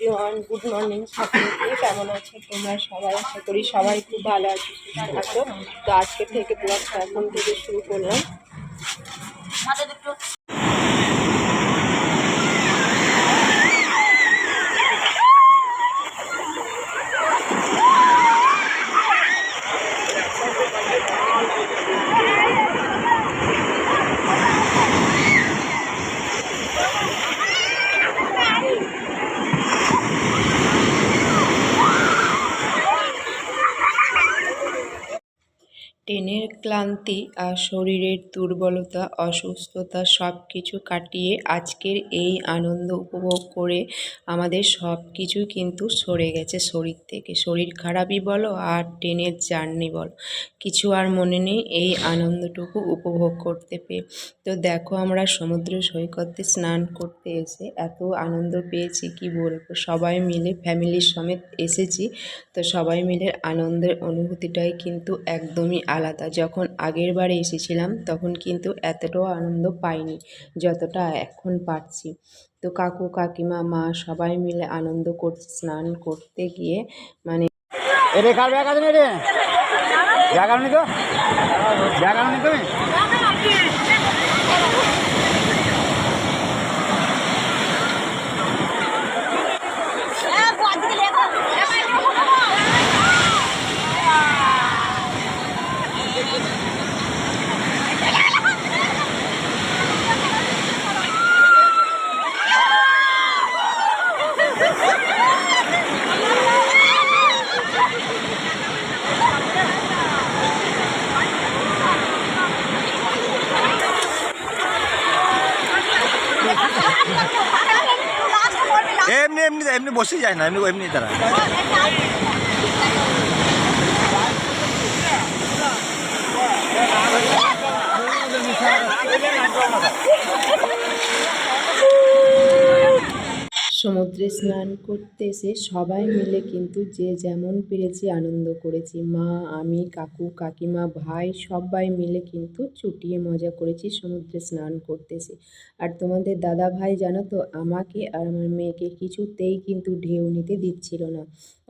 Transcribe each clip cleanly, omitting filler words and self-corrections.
Everyone, good morning সকলকে। কেমন আছো তোমরা সবাই? আশা করি সবাই খুব ভালো আছো, সুস্থ আছো। তো আজকে থেকে ব্লগটা এখন থেকে শুরু করলাম। ট্রেনের ক্লান্তি আর শরীরের দুর্বলতা, অসুস্থতা সব কিছু কাটিয়ে আজকের এই আনন্দ উপভোগ করে আমাদের সব কিছু কিন্তু সরে গেছে শরীর থেকে। শরীর খারাপই বলো আর ট্রেনের জার্নি বলো, কিছু আর মনে নেই এই আনন্দটুকু উপভোগ করতে পেয়ে। তো দেখো, আমরা সমুদ্র সৈকতে স্নান করতে এসে এত আনন্দ পেয়েছি কি বলবো। সবাই মিলে ফ্যামিলির সমেত এসেছি, তো সবাই মিলে আনন্দের অনুভূতিটাই কিন্তু একদমই আলাদা। যখন আগের বারে এসেছিলাম তখন কিন্তু এতটাও আনন্দ পাইনি যতটা এখন পাচ্ছি। তো কাকু কাকিমা মা সবাই মিলে আনন্দ করছে স্নান করতে গিয়ে। মানে এমনি এমনি এমনি বসে যায় না, এমনি এমনি তারা। সমুদ্রে স্নান করতে এসে সবাই মিলে কিন্তু যে যেমন পেরেছি আনন্দ করেছি। মা, আমি, কাকু কাকিমা, ভাই সবাই মিলে কিন্তু চুটিয়ে মজা করেছি সমুদ্রে স্নান করতে এসে। আর তোমাদের দাদা ভাই জানো তো, আমাকে আর আমার মেয়েকে কিছুতেই কিন্তু ঢেউ নিতে দিচ্ছিল না।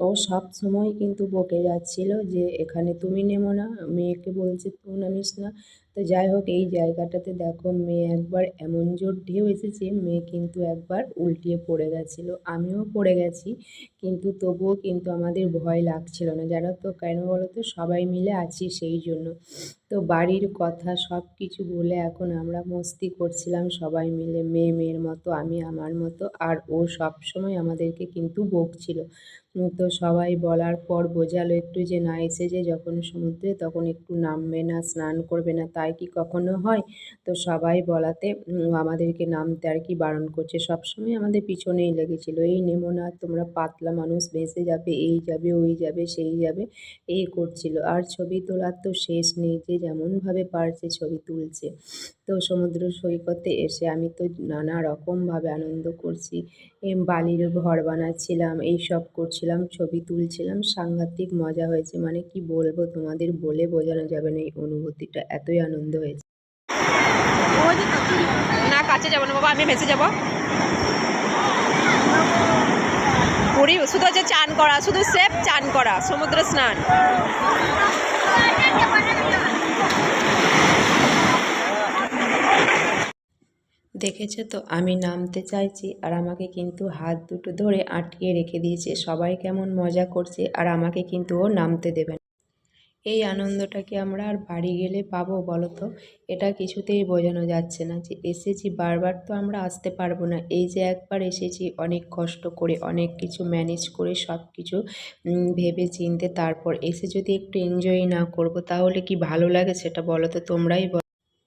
ও সব সময় কিন্তু বকে যাচ্ছিল যে এখানে তুমি নেমো না, মেয়েকে বলছে তুই নামিস না। তো যাই হোক, এই জায়গাটাতে দেখো মেয়ে একবার এমন জোর ঢেউ এসেছে, মেয়ে কিন্তু একবার উল্টিয়ে পড়ে গেছিলো, আমিও পড়ে গেছি। কিন্তু তবুও কিন্তু আমাদের ভয় লাগছিল না, জানো তো কেন বলো তো? সবাই মিলে আছি সেই জন্য। তো বাড়ির কথা সব কিছু বলে এখন আমরা মস্তি করছিলাম সবাই মিলে, মেয়ে মেয়ের মতো, আমি আমার মতো। আর ও সব সময় আমাদেরকে কিন্তু বকছিল। তো সবাই বলার পর বোঝালো একটু যে না, এসে যে যখন সমুদ্রে তখন একটু নামবে না, স্নান করবে না, তাই কি কখনো হয়? তো সবাই বলাতে আমাদেরকে নামতে আর কি বারণ করছে। সবসময় আমাদের পিছনেই লেগেছিল, এই নেমো না, তোমরা পাতলা মানুষ, ভেসে যাবে, এই যাবে ওই যাবে সেই যাবে, এই করছিল। আর ছবি তোলার তো শেষ নেই, যে যেমনভাবে পারছে ছবি তুলছে। তো সমুদ্র সৈকতে এসে আমি তো নানা রকমভাবে আনন্দ করছি। বালির ঘর বানাচ্ছিলাম, এইসব করছিলাম, ছবি তুলছিলাম, সাংঘাতিক মজা হয়েছে। মানে কি বলবো তোমাদের, বলে বোঝানো যাবে না এই অনুভূতিটা, এতই আনন্দ হয়েছে। না কাছে যাবো না বাবা, আমি ভেসে যাবো। পুরী শুধু হচ্ছে চান করা, শুধু সেফ চান করা, সমুদ্র স্নান। দেখেছো তো, আমি নামতে চাইছি আর আমাকে কিন্তু হাত দুটো ধরে আটকিয়ে রেখে দিয়েছে। সবাই কেমন মজা করছে আর আমাকে কিন্তু ও নামতে দেবে না। এই আনন্দটাকে আমরা আর বাড়ি গেলে পাবো বলো তো? এটা কিছুতেই বোঝানো যাচ্ছে না। যে এসেছি বারবার তো আমরা আসতে পারবো না, এই যে একবার এসেছি অনেক কষ্ট করে, অনেক কিছু ম্যানেজ করে, সব কিছু ভেবে চিনতে, তারপর এসে যদি একটু এনজয় না করব তাহলে কি ভালো লাগে সেটা বলো তো, তোমরাই বলো।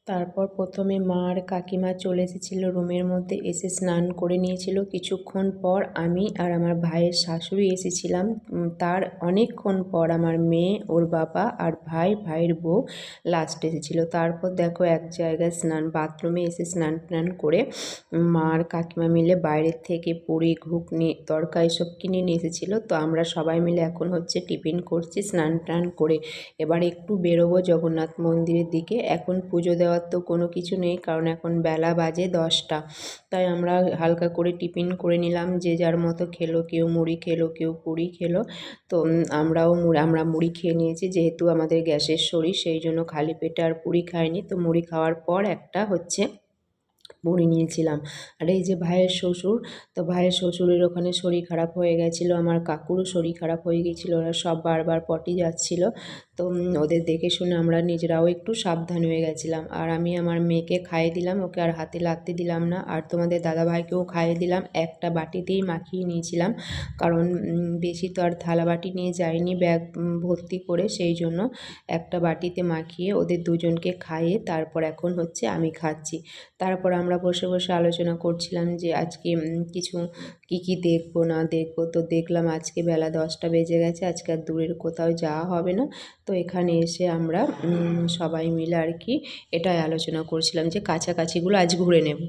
তারপর প্রথমে মা আর কাকিমা চলে এসেছিলো রুমের মধ্যে, এসে স্নান করে নিয়েছিল। কিছুক্ষণ পর আমি আর আমার ভাইয়ের শাশুড়ি এসেছিলাম। তার অনেকক্ষণ পর আমার মেয়ে, ওর বাবা আর ভাইয়ের বউ লাস্ট এসেছিলো। তারপর দেখো এক জায়গায় বাথরুমে এসে স্নান টান করে মা আর কাকিমা মিলে বাইরের থেকে পুরি, ঘুগনি, তড়কা এসব কিনে নিয়ে এসেছিলো। তো আমরা সবাই মিলে এখন হচ্ছে টিফিন করছি স্নান টান করে। এবার একটু বেরোবো জগন্নাথ মন্দিরের দিকে। এখন পুজো দেওয়া দেওয়ার তো কোনো কিছু নেই, কারণ এখন বেলা বাজে 10টা। তাই আমরা হালকা করে টিফিন করে নিলাম, যে যার মতো খেলো, কেউ মুড়ি খেলো, কেউ পুরি খেলো। তো আমরা মুড়ি খেয়ে নিয়েছি, যেহেতু আমাদের গ্যাসের শরীর, সেই জন্য খালি পেটে আর পুরি খাইনি। তো মুড়ি খাওয়ার পর একটা হচ্ছে মুড়ি নিয়েছিলাম। আর এই যে ভাইয়ের শ্বশুর, তো ভাইয়ের শ্বশুরের ওখানে শরীর খারাপ হয়ে গেছিলো, আমার কাকুরও শরীর খারাপ হয়ে গিয়েছিলো, ওরা সব বারবার পটি যাচ্ছিলো। তো ওদের দেখে শুনে আমরা নিজেরাও একটু সাবধান হয়ে গেছিলাম। আর আমি আমার মেয়েকে খাইয়ে দিলাম, ওকে আর হাতে লাগতে দিলাম না। আর তোমাদের দাদাভাইকেও খাইয়ে দিলাম, একটা বাটিতেই মাখিয়ে নিয়েছিলাম, কারণ বেশি তো আর থালা বাটি নিয়ে যাইনি ব্যাগ ভর্তি করে, সেই জন্য একটা বাটিতে মাখিয়ে ওদের দুজনকে খাইয়ে তারপর এখন হচ্ছে আমি খাচ্ছি। তারপর আমরা বসে বসে আলোচনা করছিলাম যে আজকে কিছু কী দেখবো না দেখবো। তো দেখলাম আজকে বেলা 10টা বেজে গেছে, আজকে আর দূরের কোথাও যাওয়া হবে না। তো এখানে এসে আমরা সবাই মিলে আর কি এটাই আলোচনা করছিলাম যে কাছাকাছিগুলো আজ ঘুরে নেব।